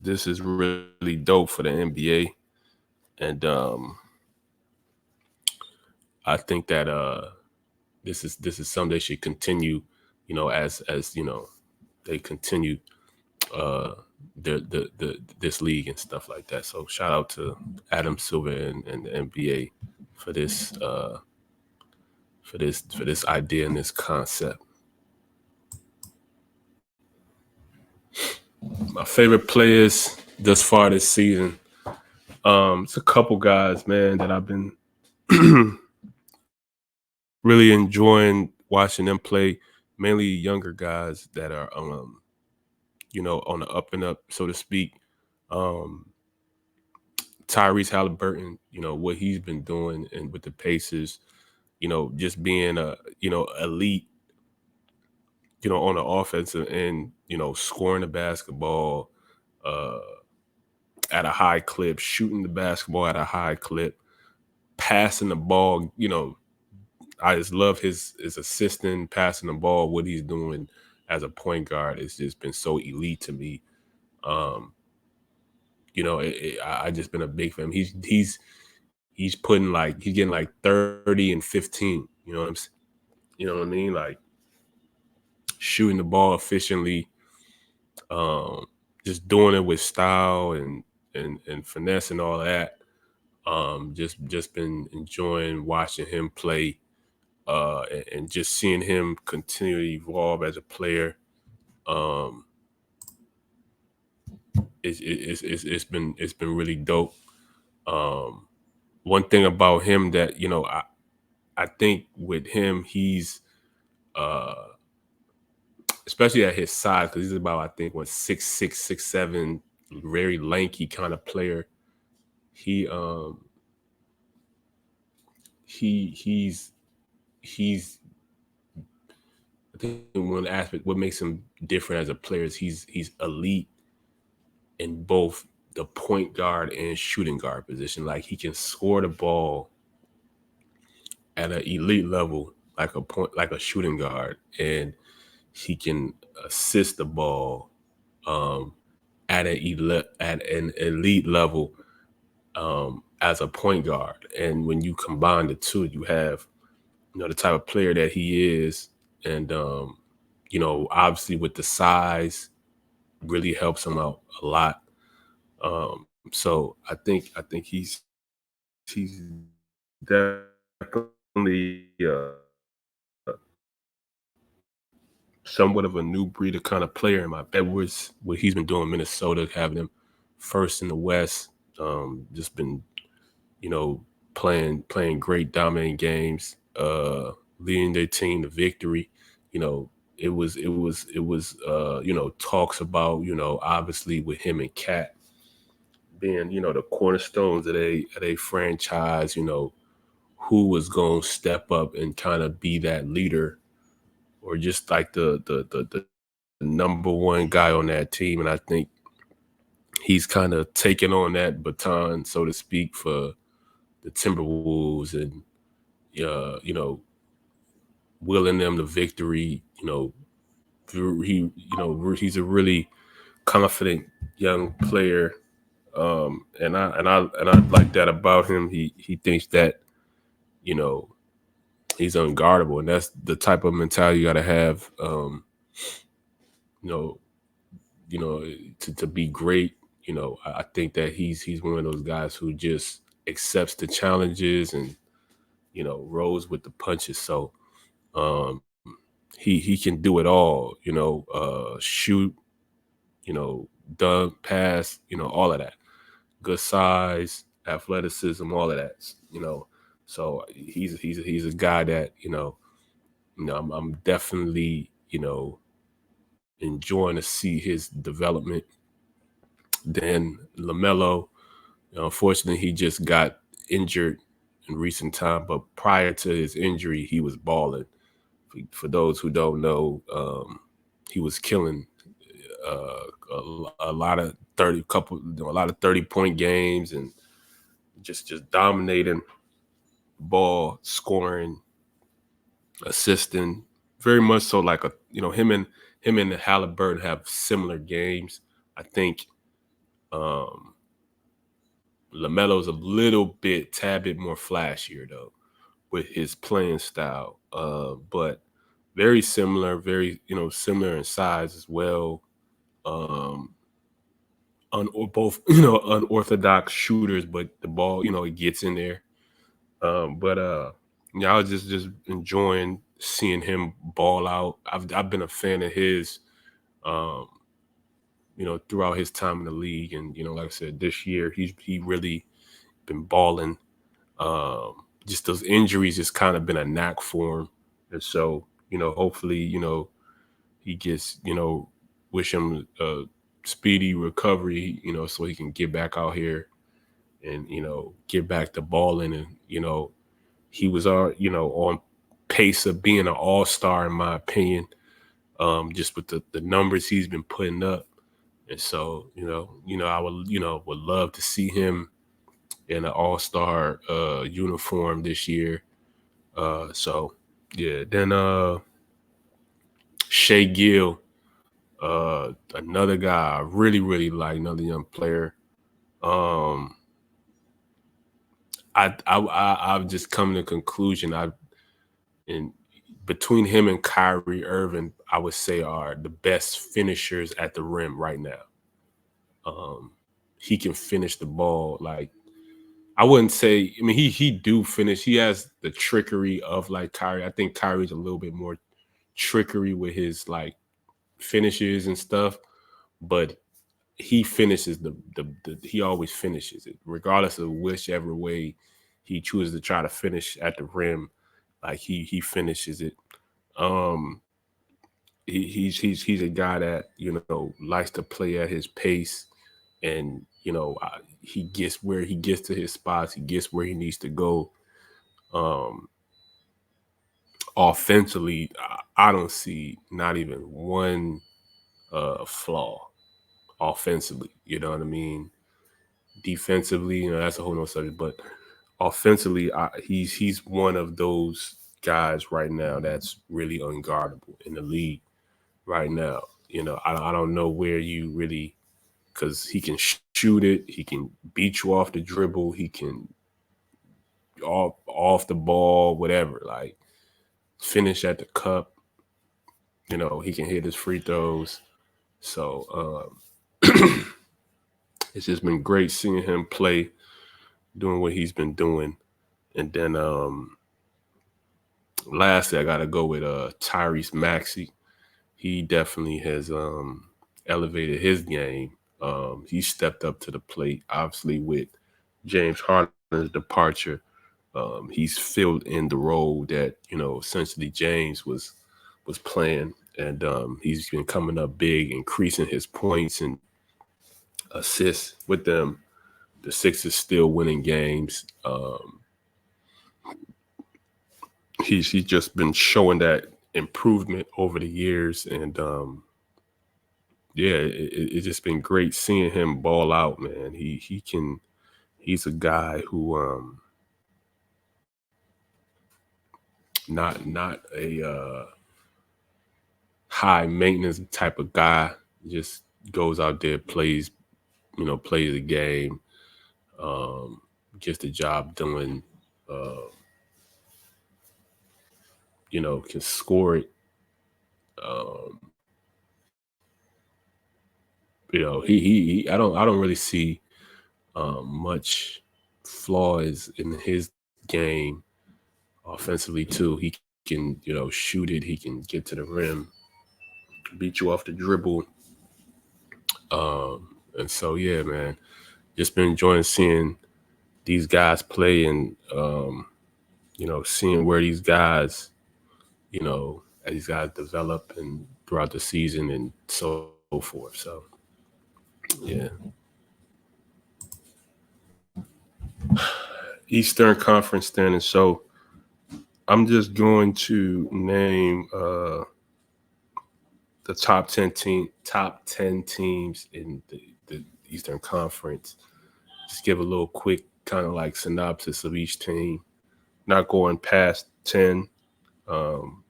this is really dope for the NBA, and I think that this is something they should continue, as they continue uh this league and stuff like that. So shout out to Adam Silver and the NBA for this idea and this concept. My favorite players thus far this season. It's a couple guys, man, that I've been really enjoying watching them play. Mainly younger guys that are on the up and up, so to speak. Um, Tyrese Halliburton, what he's been doing and with the Pacers, just being elite, on the offensive end, scoring the basketball uh at a high clip, shooting the basketball at a high clip, passing the ball, I just love his assisting, passing the ball, what he's doing as a point guard. It's just been so elite to me. Um, I just been a big fan. He's putting like he's getting like 30 and 15. You know what I mean? Like shooting the ball efficiently, um, just doing it with style and finesse and all that. Just been enjoying watching him play, and just seeing him continue to evolve as a player. Um, it's been really dope. Um, One thing about him that I think with him uh especially at his size, because he's about, I think, what, 6'6", 6'7", very lanky kind of player. He he he's I think one aspect what makes him different as a player is he's elite in both the point guard and shooting guard position. Like he can score the ball at an elite level, like a shooting guard, and he can assist the ball um, at an elite level as a point guard. And when you combine the two, you have the type of player that he is, and obviously with the size, really helps him out a lot. So I think he's definitely somewhat of a new breed of kind of player in my Edwards, what he's been doing in Minnesota, having him first in the West. Just been, you know, playing great dominating games, leading their team to victory. You know, it was talks about, obviously with him and Cat being, the cornerstones of a franchise, who was gonna step up and kind of be that leader, or just like the number one guy on that team. And I think he's kind of taken on that baton, so to speak, for the Timberwolves, and willing them to victory. He's a really confident young player, and I like that about him. He thinks that you know he's unguardable, and that's the type of mentality you got to have. You know, to be great. I think that he's one of those guys who just accepts the challenges and rolls with the punches. So um, he can do it all. Shoot, dunk, pass, all of that. Good size, athleticism, all of that. So he's a guy that I'm definitely enjoying to see his development. Then LaMelo, unfortunately, he just got injured in recent time, but prior to his injury, he was balling. For those who don't know, he was killing a lot of 30-point games, and just dominating ball, scoring, assisting. Very much so, like him and Halliburton have similar games. I think Um, LaMelo's a little tad bit more flashier though with his playing style. But very similar, very similar in size as well. Um, both unorthodox shooters, but the ball it gets in there. But yeah, I was just enjoying seeing him ball out. I've been a fan of his, um, throughout his time in the league, and like I said, this year he really been balling. Just those injuries just kind of been a knack for him, and so hopefully he gets wish him a speedy recovery, so he can get back out here and get back to balling, and he was on pace of being an all-star in my opinion, just with the numbers he's been putting up. And so I would love to see him in an all-star uniform this year. So yeah, then Shea Gill, another guy I really really like, another young player. um I've just come to the conclusion, and between him and Kyrie Irving, I would say are the best finishers at the rim right now. Um, he can finish the ball. Like, I wouldn't say. I mean, he do finish. He has the trickery of like Kyrie. I think Kyrie's a little bit more trickery with his like finishes and stuff, but he finishes the he always finishes it, regardless of whichever way he chooses to try to finish at the rim. Like he finishes it. Um, he's a guy that likes to play at his pace, and he gets where he gets to his spots. He gets where he needs to go. Um, Offensively, I don't see not even one flaw offensively. You know what I mean? Defensively, that's a whole nother subject. But offensively, he's one of those guys right now that's really unguardable in the league right now. I don't know where you really, because he can shoot it, he can beat you off the dribble, he can off the ball, whatever. Like, finish at the cup. He can hit his free throws. So it's just been great seeing him play, doing what he's been doing. And then lastly, I gotta go with Tyrese Maxey. He definitely has elevated his game. He stepped up to the plate, obviously with James Harden's departure. He's filled in the role that essentially James was playing, and he's been coming up big, increasing his points and assists with them. The Sixers still winning games. He's just been showing that improvement over the years, and yeah, it's just been great seeing him ball out, man. He can. He's a guy who not a high maintenance type of guy. Just goes out there, plays plays the game, um, gets the job done. Uh, can score it. Um, I don't really see much flaws in his game offensively too. He can shoot it. He can get to the rim, beat you off the dribble. And so yeah, man, just been enjoying seeing these guys play, and seeing where these guys as these guys develop and throughout the season and so forth. So yeah. Eastern Conference standing. So I'm just going to name the top ten teams in the Eastern Conference. Just give a little quick kind of like synopsis of each team. Not going past 10. Um,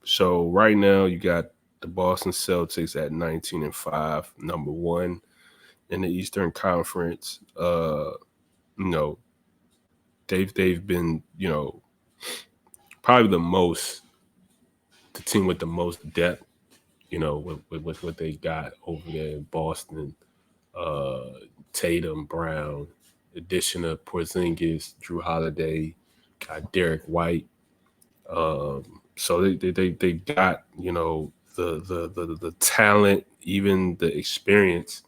so right now you got the Boston Celtics at 19-5, number one. in the Eastern Conference. You know, they've been, probably the team with the most depth, with what they got over there in Boston. Uh, Tatum, Brown, addition of Porzingis, Drew Holiday, got Derek White. So they got, the talent, even the experience,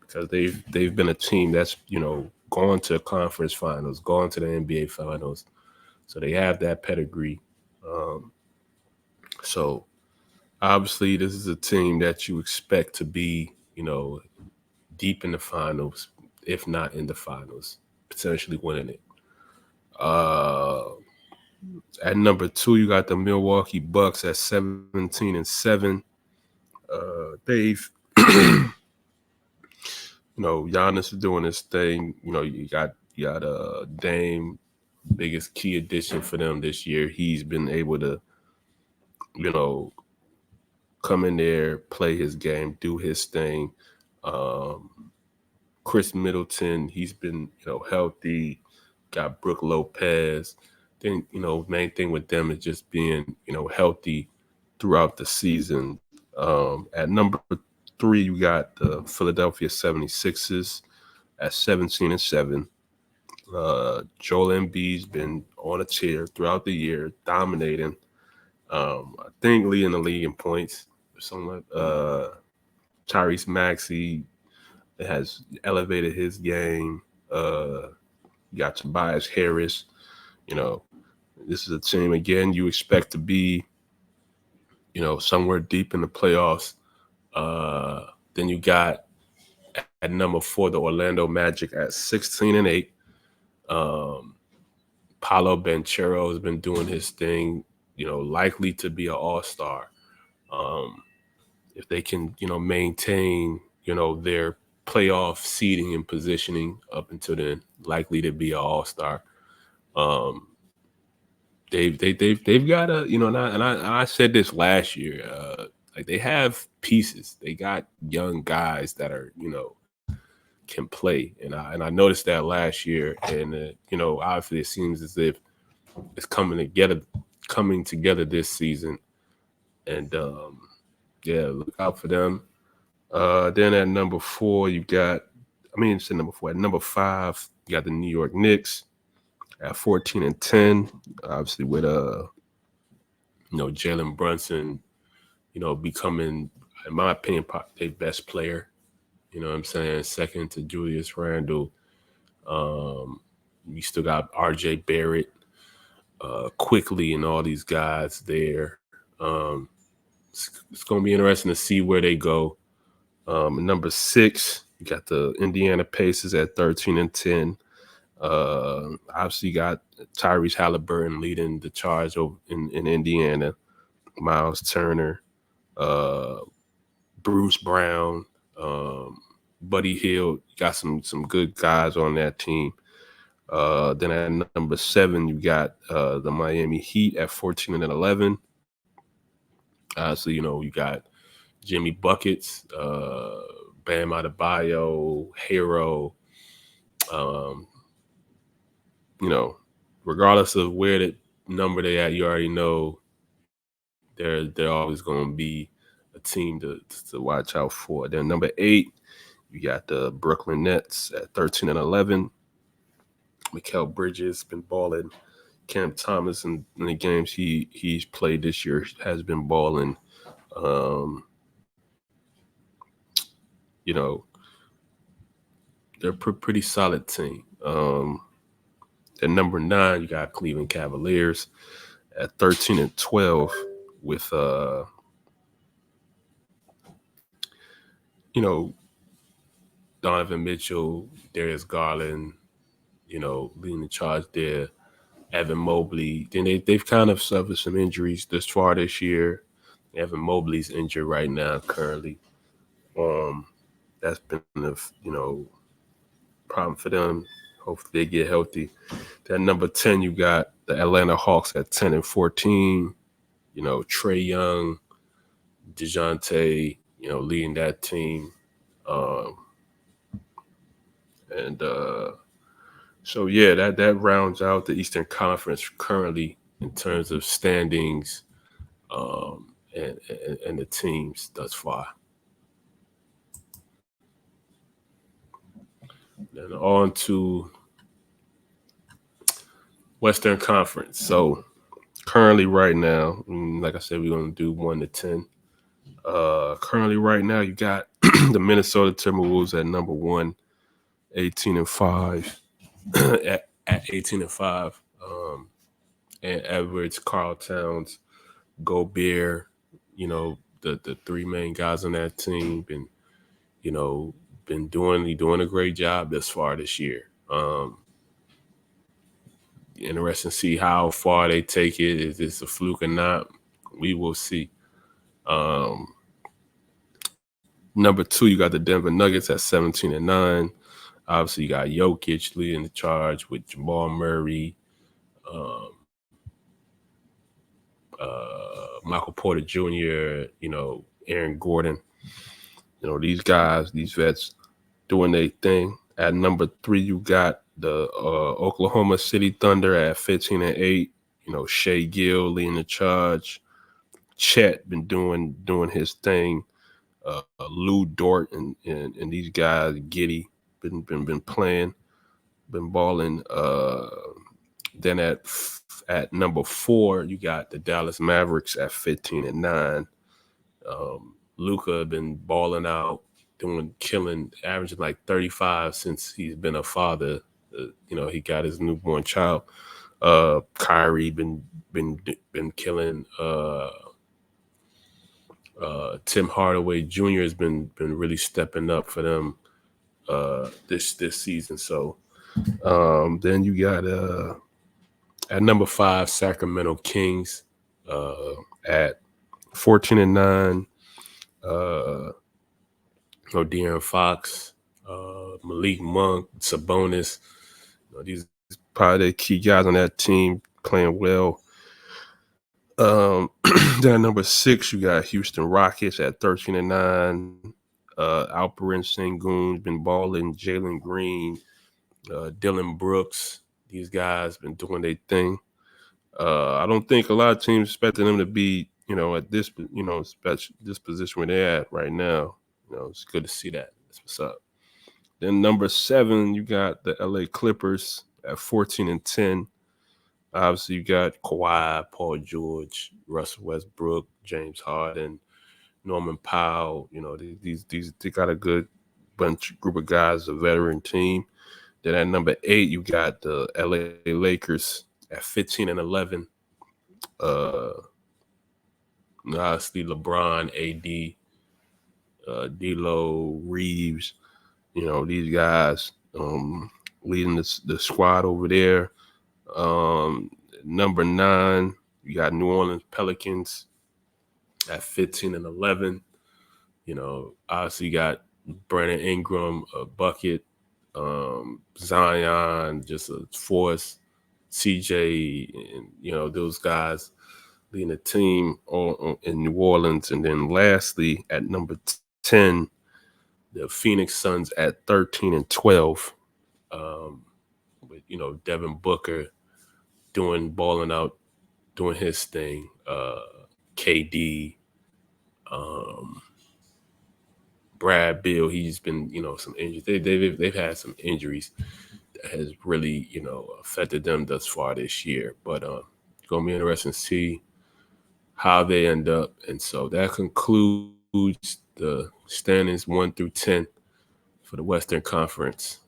because they've been a team that's, gone to conference finals, gone to the NBA finals. So they have that pedigree. Um, so obviously this is a team that you expect to be, deep in the finals, if not in the finals, potentially winning it. Uh, at number 2, you got the Milwaukee Bucks at 17-7. They've, Giannis is doing his thing. You got Dame, biggest key addition for them this year. He's been able to, you know, come in there, play his game, do his thing. Um, Chris Middleton, he's been, healthy. Got Brooke Lopez. Then, main thing with them is just being, healthy throughout the season. At number 3, you got the Philadelphia 76ers at 17-7. Joel Embiid's been on a tear throughout the year, dominating. I think leading the league in points. Somewhat. Tyrese Maxey has elevated his game. You got Tobias Harris. You know, this is a team again you expect to be, somewhere deep in the playoffs. Then you got at number 4 the Orlando Magic at 16-8. Um, Paolo Banchero has been doing his thing. Likely to be an all-star. Um, if they can, maintain, their playoff seeding and positioning up until then, likely to be an all-star. Um, they've got a, and I said this last year. Like they have pieces. They got young guys that are, can play, and I noticed that last year, and obviously it seems as if it's coming together this season, and yeah, look out for them. Then at number 4, you got, it's at number 4. At number 5, you got the New York Knicks at 14-10. Obviously, with Jalen Brunson, becoming, in my opinion, their best player. You know what I'm saying? Second to Julius Randle. You still got R.J. Barrett, Quickly, and all these guys there. It's going to be interesting to see where they go. Number 6, you got the Indiana Pacers at 13-10. Obviously, you got Tyrese Halliburton leading the charge over in Indiana. Miles Turner, uh, Bruce Brown, Buddy Hield. Got some good guys on that team. Then at number 7, you got the Miami Heat at 14-11. So you got Jimmy Buckets, Bam Adebayo, Hero. Um, Regardless of where the number they at, you already know they're always going to be a team to watch out for. Then number 8, you got the Brooklyn Nets at 13-11. Mikal Bridges been balling. Cam Thomas in the games he's played this year has been balling. Um, you know, they're a pretty solid team. At number 9, you got Cleveland Cavaliers at 13-12 with you know, Donovan Mitchell, Darius Garland, leading the charge there. Evan Mobley. Then they've kind of suffered some injuries this far this year. Evan Mobley's injured right now currently. That's been a problem for them. Hopefully they get healthy. At number 10, you got the Atlanta Hawks at 10-14. Trae Young, DeJounte, leading that team. Um, And so yeah, that rounds out the Eastern Conference currently in terms of standings, and the teams thus far. Then on to Western Conference. So currently, right now, like I said, we're gonna do 1 to 10. Currently, right now, you got the Minnesota Timberwolves at number one, 18-5, at 18-5, and Edwards, Carl Towns, Gobert, the three main guys on that team you know, been doing a great job thus far this year. Interesting to see how far they take it. Is this a fluke or not? We will see. Um, Number two, you got the Denver Nuggets at 17-9. Obviously, you got Jokic leading the charge with Jamal Murray, um, Michael Porter Jr., Aaron Gordon. These guys, these vets doing their thing. At number three, you got the Oklahoma City Thunder at 15-8. Shea Gill leading the charge. Chet been doing his thing. Lou Dort and these guys, Giddy, been playing, been balling. Then at number four, you got the Dallas Mavericks at 15-9. Luka been balling out, killing, averaging like 35 since he's been a father. He got his newborn child. Kyrie been killing. Tim Hardaway Jr. has been really stepping up for them this season. So then you got at number five, Sacramento Kings at 14-9. De'Aaron Fox, Malik Monk, Sabonis. These probably the key guys on that team playing well. Then at number six, you got Houston Rockets at 13-9. Alperen Sengun's been balling. Jalen Green, Dylan Brooks. These guys been doing their thing. I don't think a lot of teams expected them to be, at this, this position where they're at right now. It's good to see that. That's what's up. Then number seven, you got the LA Clippers at 14-10. Obviously, you got Kawhi, Paul George, Russell Westbrook, James Harden, Norman Powell. These they got a good group of guys, a veteran team. Then at number 8, you got the LA Lakers at 15-11. Obviously, LeBron, AD, D'Lo, Reeves. These guys leading the squad over there. Number 9, you got New Orleans Pelicans at 15-11. Obviously you got Brandon Ingram, a bucket, Zion, just a force, CJ, and those guys leading the team in New Orleans. And then lastly, at number 10, the Phoenix Suns at 13-12. With Devin Booker balling out, doing his thing. KD, Brad Beal, he's been some injuries. They've had some injuries that has really affected them thus far this year. But it's gonna be interesting to see how they end up. And so that concludes the standings 1 through 10 for the Western Conference.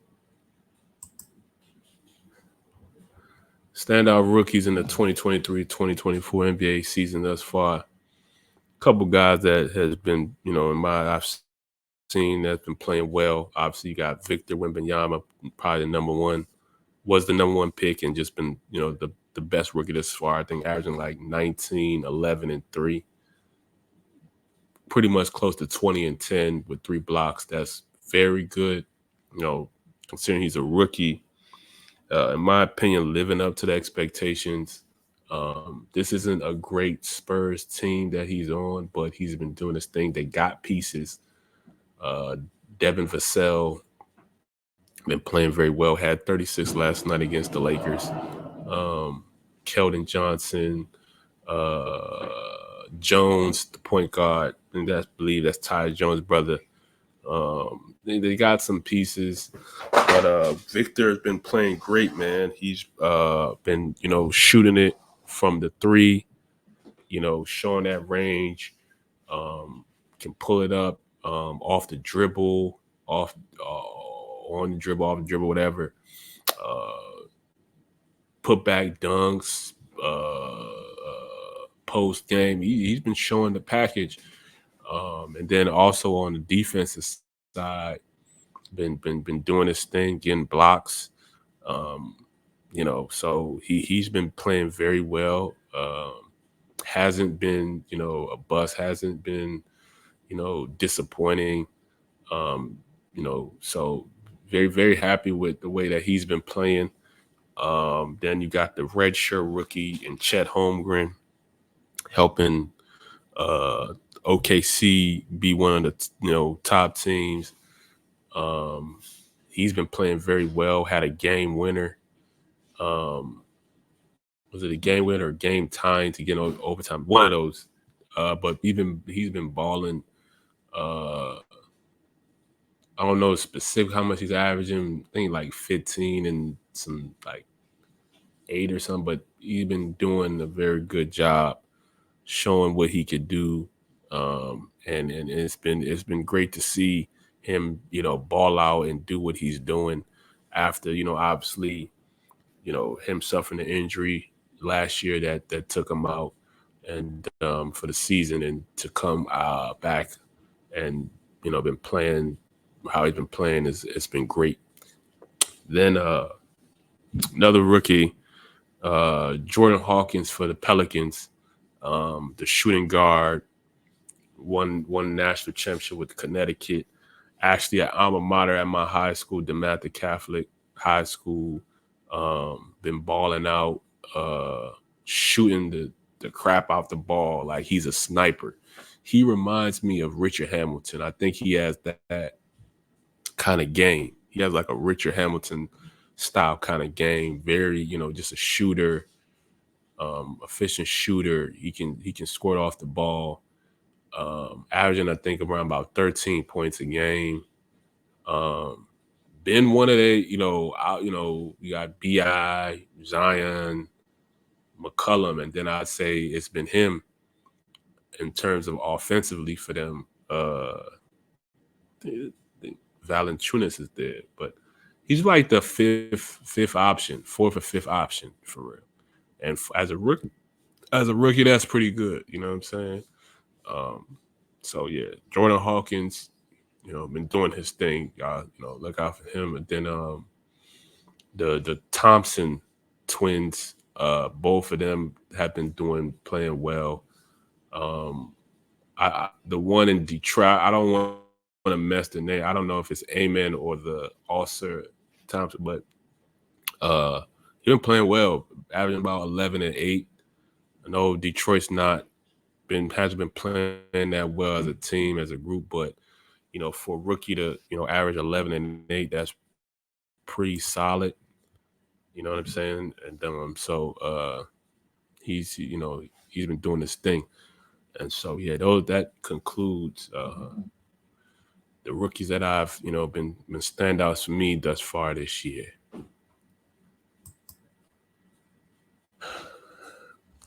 Standout rookies in the 2023-2024 NBA season thus far. A couple guys that has been, I've seen that's been playing well. Obviously, you got Victor Wembanyama, probably the number one pick, and just been, the best rookie thus far. I think averaging like 19, 11, and 3. Pretty much close to 20 and 10 with 3 blocks. That's very good, considering he's a rookie. In my opinion, living up to the expectations. This isn't a great Spurs team that he's on, but he's been doing his thing. They got pieces. Devin Vassell, Been playing very well. Had 36 last night against the Lakers. Um, Keldon Johnson, uh, Jones, the point guard, and that's believe that's Ty Jones' brother. They got some pieces, but Victor has been playing great, man. He's been shooting it from the three, showing that range. Can pull it up off the dribble, off on the dribble, off the dribble, whatever. Uh, Put back dunks, post game. He's been showing the package, and then also on the defensive side, been doing his thing, getting blocks. Um, so he's been playing very well. Hasn't been a bust. Hasn't been disappointing. Um, so very, very happy with the way that he's been playing. Then you got the redshirt rookie and Chet Holmgren helping uh, OKC be one of the top teams. Um, he's been playing very well. Had a game winner. Um, was it a game winner or game tying to get overtime? One of those. But he's been balling. Uh, I don't know specific how much he's averaging. I think like 15 and some like 8 or something. But he's been doing a very good job showing what he could do. And it's been great to see him ball out and do what he's doing after obviously him suffering an injury last year that took him out and for the season, and to come back and been playing how he's been playing is it's been great. Then another rookie, Jordan Hawkins for the Pelicans, the shooting guard, won national championship with Connecticut. Actually, at alma mater at my high school, DeMatha Catholic High School. Been balling out, shooting the crap out the ball like he's a sniper. He reminds me of Richard Hamilton. I think he has that kind of game. He has like a Richard Hamilton style kind of game. Very, just a shooter, efficient shooter. He can score it off the ball. Averaging I think around about 13 points a game. Um, Been one of the, you got Bi, Zion, McCullum, and then I'd say it's been him in terms of offensively for them. I think Valanciunas is there, but he's like the fifth option, fourth or fifth option for real. And as a rookie, that's pretty good. You know what I'm saying? Um, so yeah, Jordan Hawkins, been doing his thing. Y'all, look out for him. And then the Thompson twins, both of them have been playing well. Um, the one in Detroit, I don't want to mess the name. I don't know if it's Amen or the Ulcer Thompson, but he's been playing well, averaging about 11 and 8. I know Detroit's not hasn't been playing that well as a team, as a group, but for a rookie to average 11 and 8, that's pretty solid. You know what I'm saying? And he's been doing this thing, and so yeah, that concludes the rookies that I've been standouts for me thus far this year.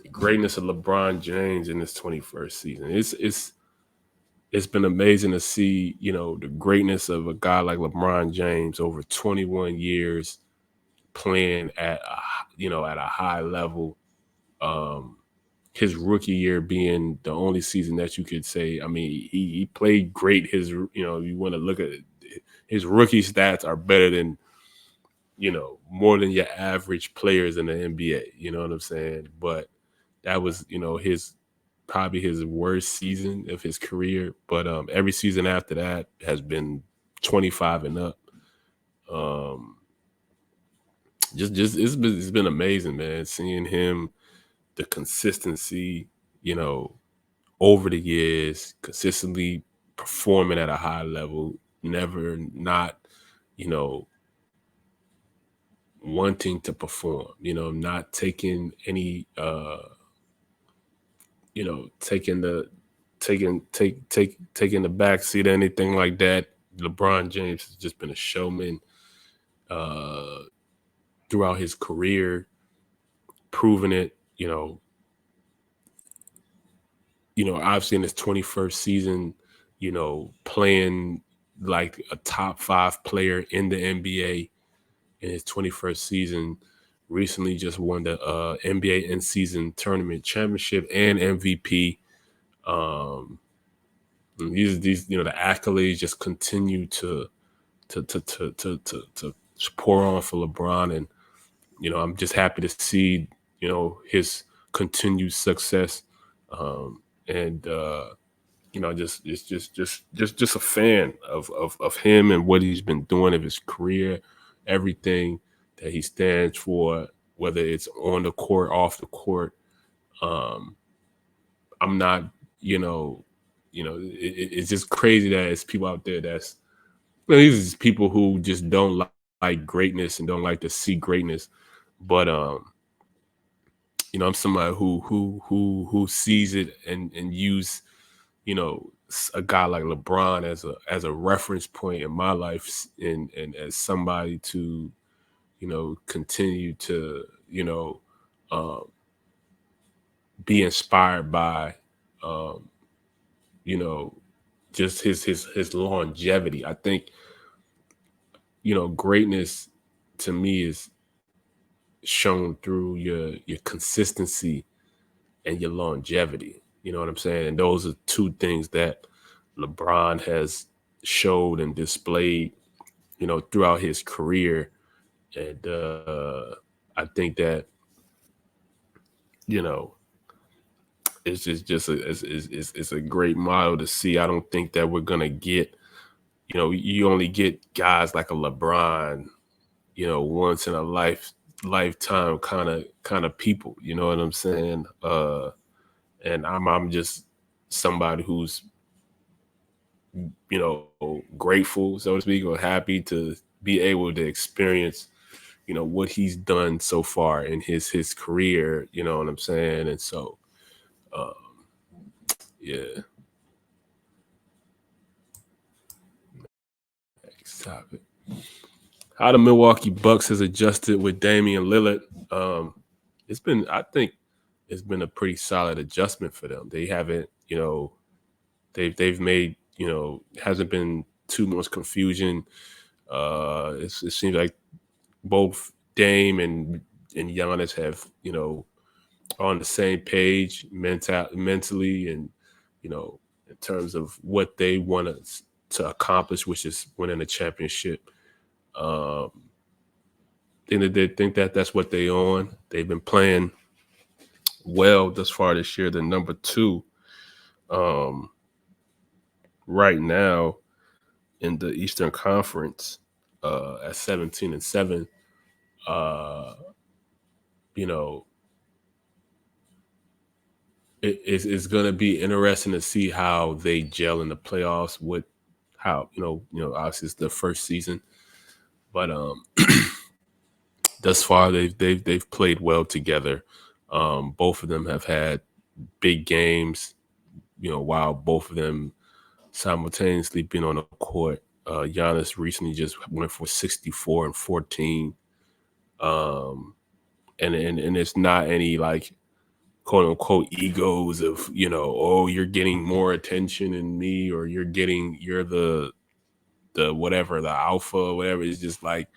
The greatness of LeBron James in his 21st season. It's been amazing to see the greatness of a guy like LeBron James over 21 years playing at a high level. Um, his rookie year being the only season that you could say, I mean, he played great. You want to look at it, his rookie stats are better than, more than your average players in the NBA. You know what I'm saying? But that was, his probably his worst season of his career. But every season after that has been 25 and up. Um, just it's been amazing, man. Seeing him, the consistency, over the years, consistently performing at a high level, never not, you know, wanting to perform, not taking any taking taking the back seat or anything like that. LeBron James has just been a showman uh throughout his career, proving it, obviously in his 21st season, playing like a top 5 player in the NBA in his 21st season. Recently just won the NBA in-season tournament championship and MVP. Um, these the accolades just continue to pour on for LeBron, and I'm just happy to see his continued success, and just a fan of him and what he's been doing of his career, everything that he stands for, whether it's on the court, off the court. Um, I'm not, it's just crazy that it's people out there these are people who just don't like greatness and don't like to see greatness, but I'm somebody who sees it and use a guy like LeBron as a reference point in my life, and as somebody to continue to um, be inspired by, um, you know just his longevity. I think greatness to me is shown through your consistency and your longevity. You know what I'm saying? And those are two things that LeBron has showed and displayed, throughout his career. And I think that, you know, it's it's a great model to see. I don't think that we're gonna get, you only get guys like a LeBron, once in a lifetime kind of people. You know what I'm saying? And I'm just somebody who's grateful, so to speak, or happy to be able to experience what he's done so far in his career. You know what I'm saying? And so um, yeah. Next topic: how the Milwaukee Bucks has adjusted with Damian Lillard. I think it's been a pretty solid adjustment for them. They haven't, they've made, hasn't been too much confusion. It seems like both Dame and Giannis have, are on the same page mentally, and in terms of what they want to accomplish, which is winning a championship. Um, think that they think that that's what they on. They've been playing well thus far this year. The number two um, right now in the Eastern Conference at 17-7. Uh, you know, it's going to be interesting to see how they gel in the playoffs. With how obviously it's the first season, but thus far they've played well together. Both of them have had big games. While both of them simultaneously being on the court. Giannis recently just went for 64 and 14. Um, and it's not any like quote unquote egos of, oh, you're getting more attention than me, or you're the whatever, the alpha or whatever. It's just like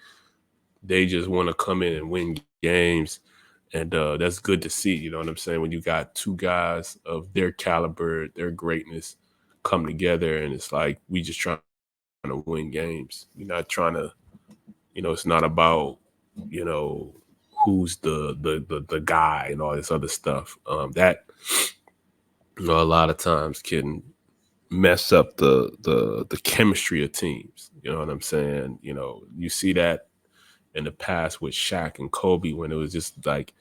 they just want to come in and win games. And that's good to see. You know what I'm saying? When you got two guys of their caliber, their greatness come together, and it's like we just trying to win games. You're not trying to, it's not about, you know, who's the guy and all this other stuff. That a lot of times can mess up the chemistry of teams. You know what I'm saying? You see that in the past with Shaq and Kobe, when it was just like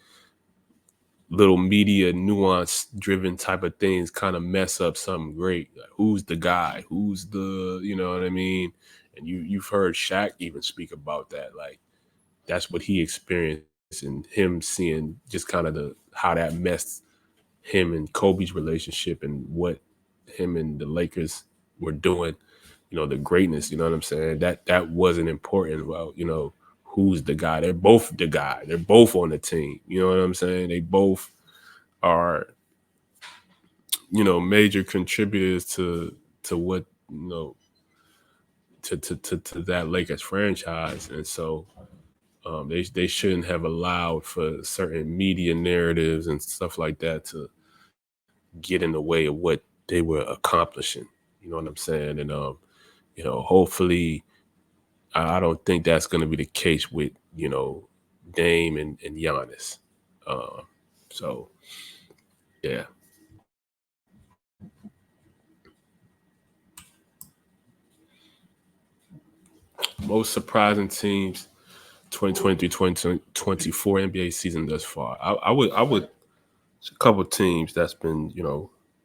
little media nuance driven type of things kind of mess up something great. Like, who's the guy? Who's the, you know what I mean? And you've heard Shaq even speak about that. Like, that's what he experienced, and him seeing just kind of the how that messed him and Kobe's relationship and what him and the Lakers were doing, the greatness, you know what I'm saying? That wasn't important. Well, who's the guy? They're both the guy. They're both on the team. You know what I'm saying? They both are, major contributors to what, to that Lakers franchise. And so they shouldn't have allowed for certain media narratives and stuff like that to get in the way of what they were accomplishing. You know what I'm saying? And hopefully, I don't think that's going to be the case with Dame and Giannis. Um, so yeah, most surprising teams 2023-2024 NBA season thus far. I would a couple teams that's been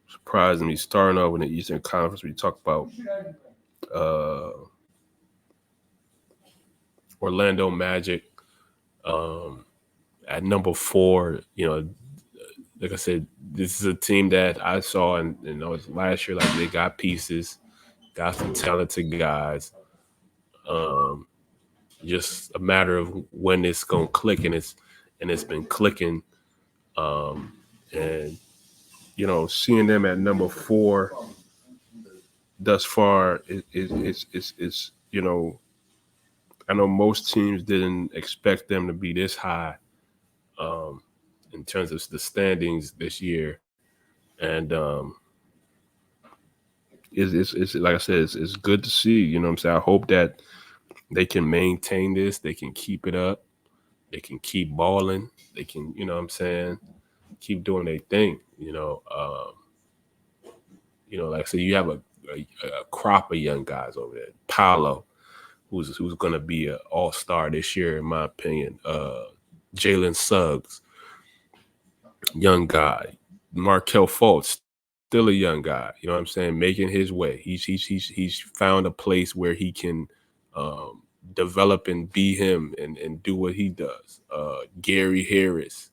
surprising me. Starting off in the Eastern Conference, we talk about uh, Orlando Magic at number 4. Like I said, this is a team that I saw and last year. Like they got pieces, got some talented guys. Um, just a matter of when it's gonna click, and it's been clicking. Um, and seeing them at number 4 thus far is I know most teams didn't expect them to be this high um, in terms of the standings this year, and it's like I said, it's good to see. You know what I'm saying? I hope that they can maintain this, they can keep it up, they can keep balling, they can, what I'm saying, keep doing their thing. Like I said, you have a crop of young guys over there. Paolo, who's going to be an all-star this year, in my opinion. Jalen Suggs, young guy. Markel Fultz, still a young guy. You know what I'm saying? Making his way. He's found a place where he can develop and be him and do what he does. Gary Harris,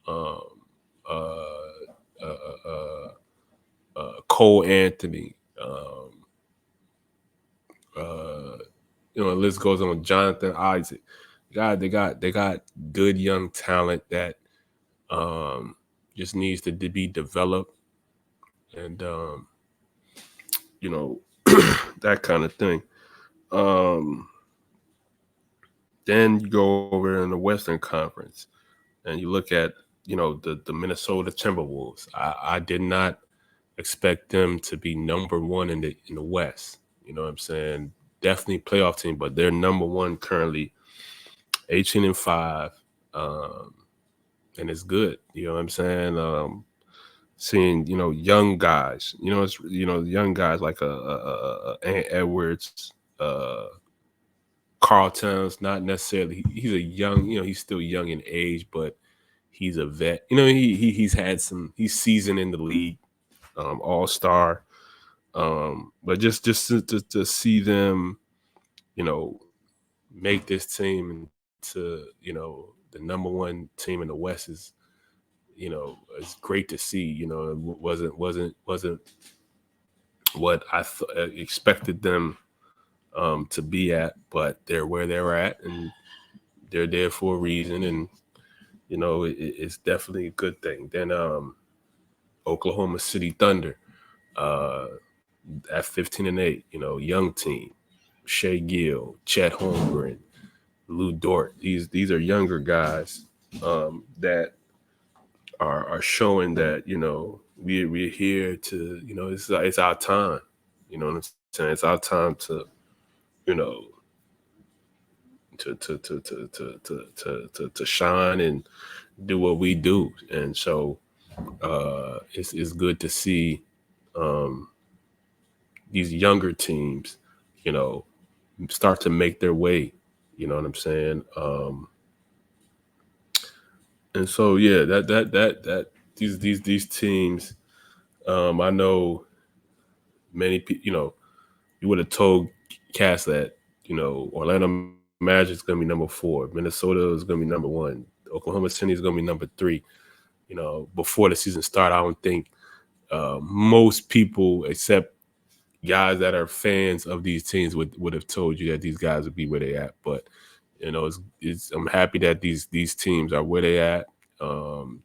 um, uh, Cole Anthony. Uh, the list goes on. Jonathan Isaac. God, they got good young talent that just needs to be developed, and that kind of thing. Um, then you go over in the Western Conference, and you look at the Minnesota Timberwolves. I did not expect them to be number 1 in the West. You know what I'm saying? Definitely playoff team, but they're number 1 currently, 18-5, and it's good. You know what I'm saying? Seeing young guys, it's young guys like Ant Edwards, Carl Towns. Not necessarily he's a young, he's still young in age, but he's a vet. He's had he's seasoned in the league, all-star. But just to see them, you know, make this team to the number 1 team in the West is it's great to see. It wasn't what I expected them to be at, but they're where they're at, and they're there for a reason, and it's definitely a good thing. Then Oklahoma City Thunder uh, at 15-8, young team, Shea Gill, Chet Holmgren, Lou Dort. These are younger guys that are showing that we're here to it's our time. You know what I'm saying? It's our time to you know to shine and do what we do. And so it's good to see um, these younger teams, you know, start to make their way. You know what I'm saying? And so yeah, that these teams, I know many people. You would have told Cass that Orlando Magic's going to be number 4. Minnesota is going to be number 1. Oklahoma City is going to be number 3. Before the season started, I don't think most people, except guys that are fans of these teams, would have told you that these guys would be where they at. But I'm happy that these teams are where they at.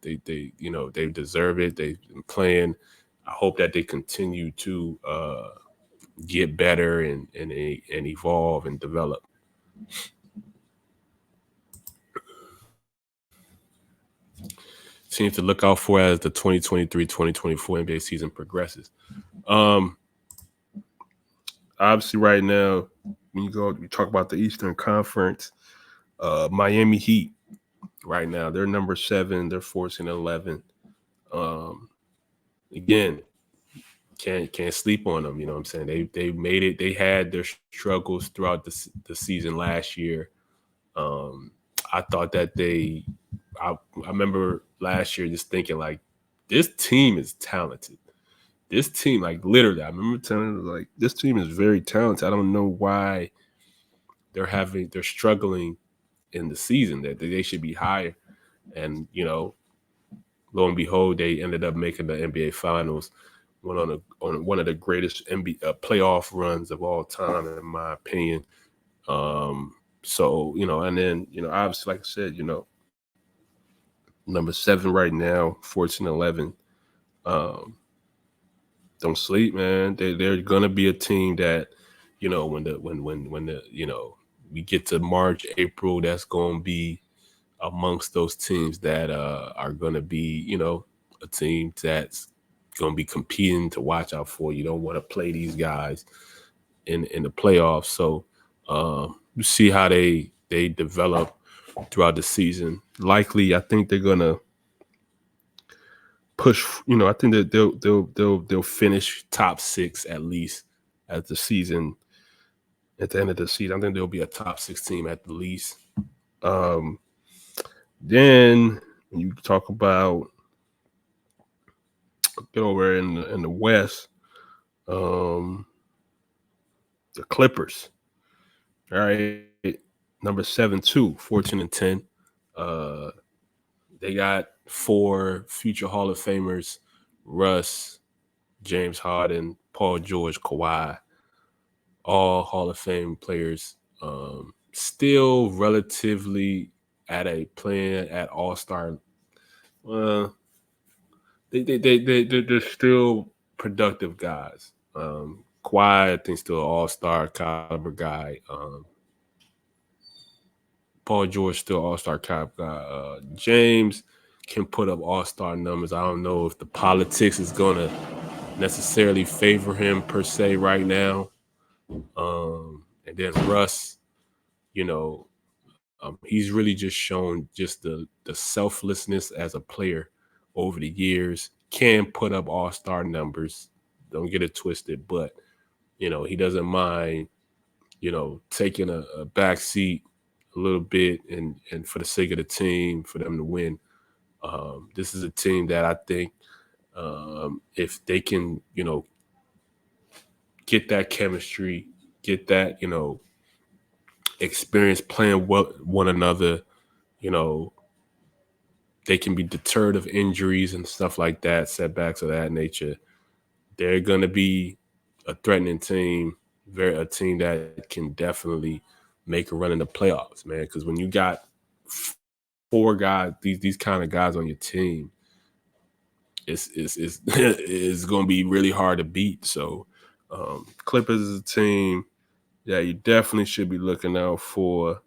They deserve it. They've been playing. I hope that they continue to get better and evolve and develop. Teams to look out for as the 2023-2024 NBA season progresses. Obviously, right now, when you talk about the Eastern Conference, Miami Heat. Right now, they're number 7. They're 14-11. Again, can't sleep on them. You know what I'm saying? They made it. They had their struggles throughout the season last year. I thought that I remember last year just thinking like, this team is talented. This team, like literally, I remember telling them like, this team is very talented. I don't know why they're struggling in the season. That they should be higher. And lo and behold, they ended up making the NBA Finals. Went on one of the greatest NBA playoff runs of all time, in my opinion. So and then obviously, like I said, number 7 right now, 14-11. Don't sleep, man. They're gonna be a team that, when we get to March, April, that's gonna be amongst those teams that are gonna be, a team that's gonna be competing to watch out for. You don't want to play these guys in the playoffs. So you see how they develop throughout the season. Likely, I think they're gonna push. I think that they'll finish top 6 at least at the season. At the end of the season, I think there'll be a top 6 team at the least. Then when you talk about get over in the West, the Clippers. All right, number 7 too, 14-10. They got 4 future Hall of Famers: Russ, James Harden, Paul George, Kawhi, all Hall of Fame players. Still relatively playing at All-Star. They're still productive guys. Kawhi, I think, still an All-Star caliber guy. Paul George still All-Star caliber guy. James can put up All-Star numbers. I don't know if the politics is gonna necessarily favor him per se right now. And then Russ, he's really just shown just the selflessness as a player over the years. Can put up All-Star numbers. Don't get it twisted, but he doesn't mind, taking a back seat a little bit and for the sake of the team, for them to win. This is a team that I think if they can, get that chemistry, get that, experience playing one another, they can be deterred of injuries and stuff like that, setbacks of that nature. They're going to be a threatening team, a team that can definitely make a run in the playoffs, man. Because when you got 4 guys, these kind of guys on your team, it's going to be really hard to beat. So Clippers is a team that you definitely should be looking out for.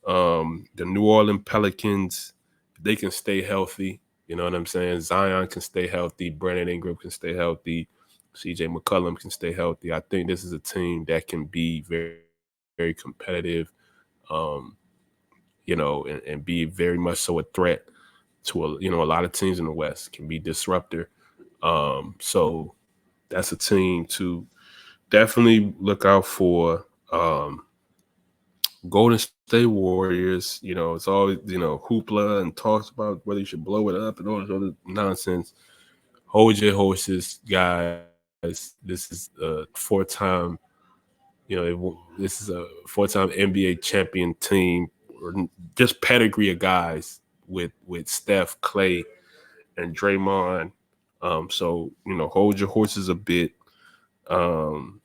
The New Orleans Pelicans, they can stay healthy. You know what I'm saying? Zion can stay healthy. Brandon Ingram can stay healthy. CJ McCollum can stay healthy. I think this is a team that can be very, very competitive, and be very much so a threat to a lot of teams in the West, can be disruptor. So that's a team to definitely look out for. Golden State Warriors, it's always, hoopla and talks about whether you should blow it up and all this other nonsense. Hold your horses, guys. This is a 4-time This is a four-time NBA champion team, or just pedigree of guys with Steph, Clay, and Draymond. So hold your horses a bit. Um,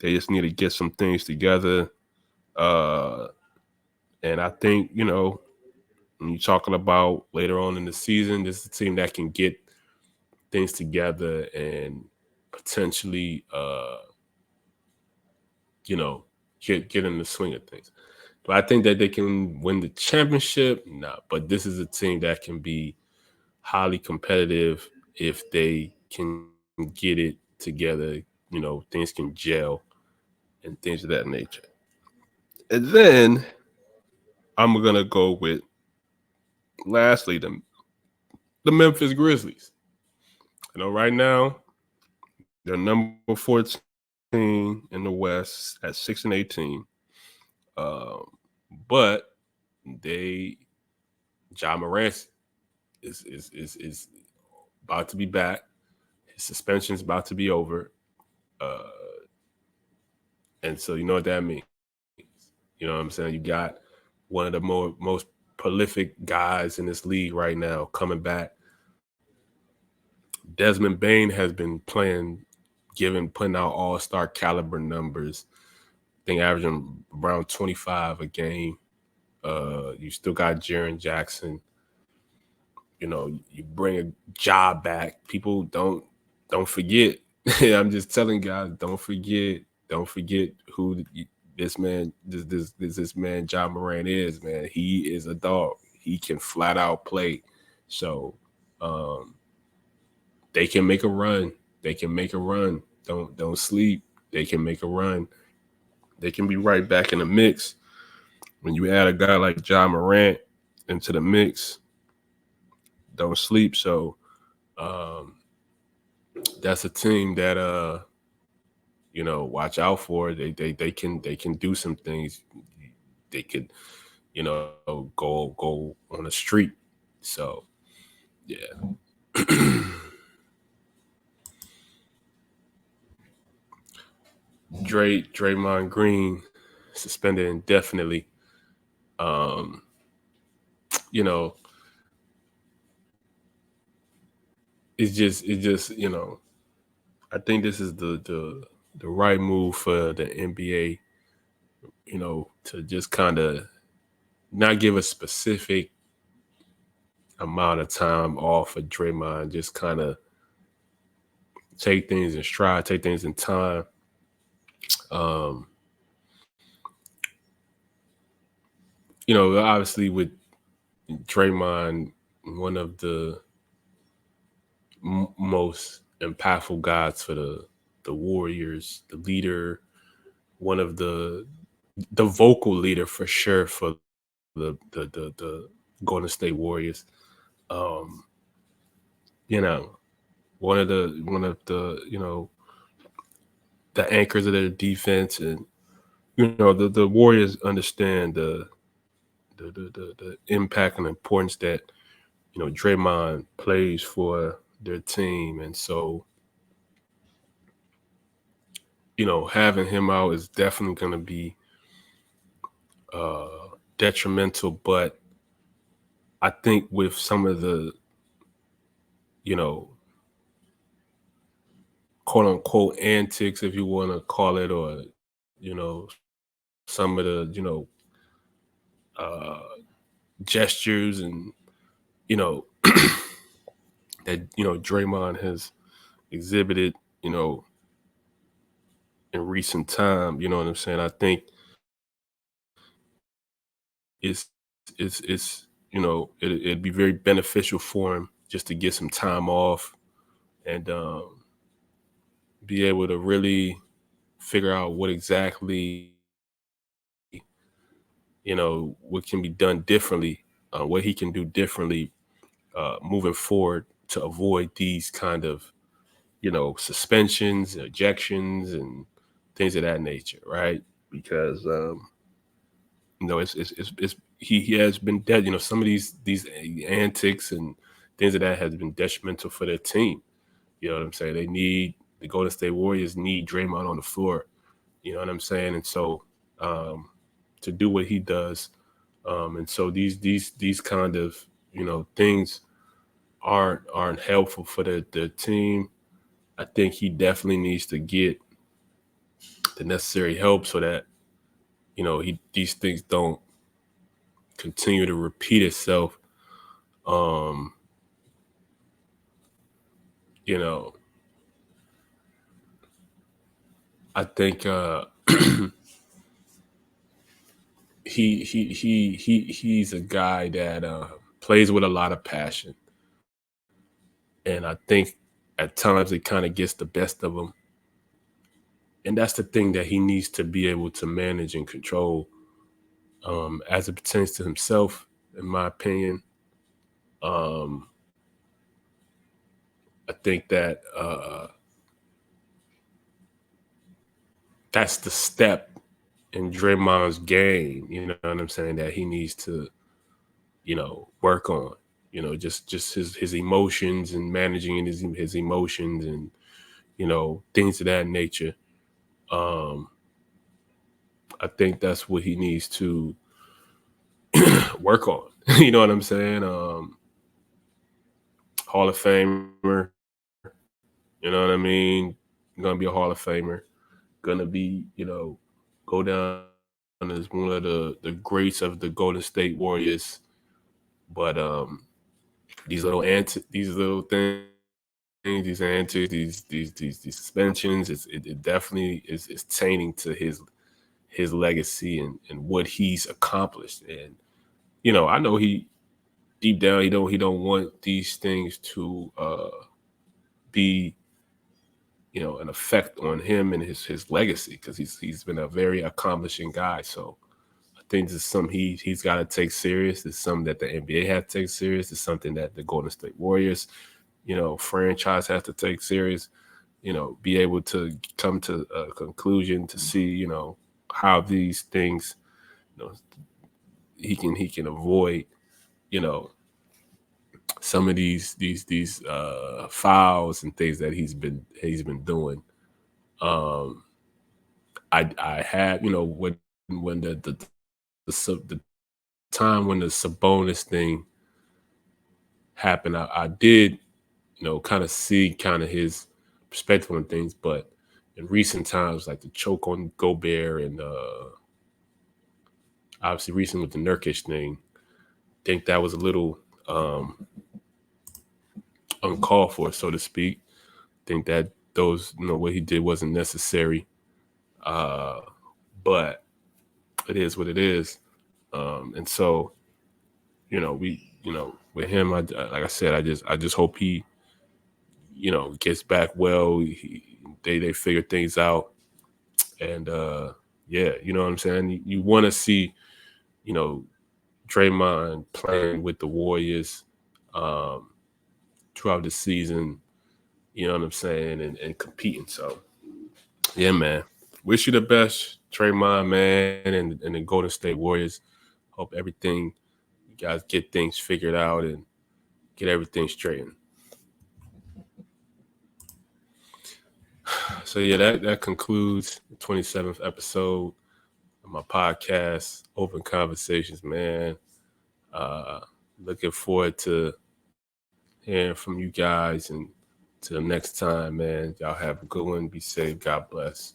they just need to get some things together. Uh, and I think when you're talking about later on in the season, this is a team that can get things together and potentially, you know, get in the swing of things. Do I think that they can win the championship? No, but this is a team that can be highly competitive if they can get it together. Things can gel and things of that nature. And then I'm gonna go with lastly the Memphis Grizzlies. Right now they're number 14 in the West at 6-18. Um, but they Ja Morant is about to be back. His suspension is about to be over. Uh, and so you know what that means. You know what I'm saying? You got one of the most prolific guys in this league right now coming back. Desmond Bain has been putting out all-star caliber numbers. I think averaging around 25 a game. You still got Jaren Jackson. You bring a job back. People don't forget. I'm just telling guys, don't forget who this man John Moran is. Man, he is a dog. He can flat out play. So um, they can make a run. They can make a run. Don't sleep. They can make a run. They can be right back in the mix. When you add a guy like John Morant into the mix, don't sleep. So um, that's a team that watch out for. They can do some things. They could go on a streak. So yeah. Draymond Green suspended indefinitely. Um, you know, it's just I think this is the right move for the NBA. To just kind of not give a specific amount of time off for Draymond. Just kind of take things in stride, take things in time. Um, obviously with Draymond, one of the most impactful guys for the Warriors, the leader, one of the vocal leader for sure for the Golden State Warriors. Um, you know, one of the the anchors of their defense, and the Warriors understand the impact and importance that Draymond plays for their team, and so having him out is definitely going to be detrimental. But I think with some of the you know quote unquote antics, if you want to call it, or some of the uh, gestures and you know that Draymond has exhibited in recent time. You know what I'm saying? I think it'd be very beneficial for him just to get some time off and be able to really figure out what exactly what can be done differently, what he can do differently moving forward to avoid these kind of suspensions, ejections, and things of that nature, right? Because it's he has been dead. Some of these antics and things of that has been detrimental for their team. You know what I'm saying? The Golden State Warriors need Draymond on the floor. You know what I'm saying? And so to do what he does, and so these kind of things aren't helpful for the team. I think he definitely needs to get the necessary help so that these things don't continue to repeat itself. Um, you know, I think he's a guy that plays with a lot of passion, and I think at times it kind of gets the best of him. And that's the thing that he needs to be able to manage and control as it pertains to himself, in my opinion. Um, I think that that's the step in Draymond's game, you know what I'm saying, that he needs to, work on. Just his emotions and managing his emotions and, things of that nature. Um, I think that's what he needs to work on. You know what I'm saying? Hall of Famer, you know what I mean? Gonna be a Hall of Famer. Gonna be, go down as one of the greats of the Golden State Warriors. But these little things, these antics, these suspensions, it definitely is tainting to his legacy and what he's accomplished. And I know he deep down he don't want these things to be an effect on him and his legacy, because he's been a very accomplishing guy. So I think this is something he's got to take serious. It's something that the NBA has to take serious. It's something that the Golden State Warriors, franchise has to take serious. Be able to come to a conclusion to see, how these things, you know, he can avoid, you know, some of these fouls and things that he's been doing. Um, I had, when the time when the Sabonis thing happened, I did, kind of see kind of his perspective on things. But in recent times, like the choke on Gobert and obviously recent with the Nurkic thing, I think that was a little uncalled for, so to speak. I think that those, what he did wasn't necessary. Uh, but it is what it is. And so, with him, like I said, I just hope he, gets back well. They figure things out, and yeah, you know what I'm saying. You want to see, you know, Draymond playing with the Warriors um, throughout the season. You know what I'm saying, and competing. So yeah, man. Wish you the best, Draymond, man, and the Golden State Warriors. Hope everything, you guys get things figured out and get everything straightened. So yeah, that concludes the 27th episode of my podcast, Open Conversations, man. Uh, Looking forward to hearing from you guys, and till next time, man. Y'all have a good one. Be safe. God bless.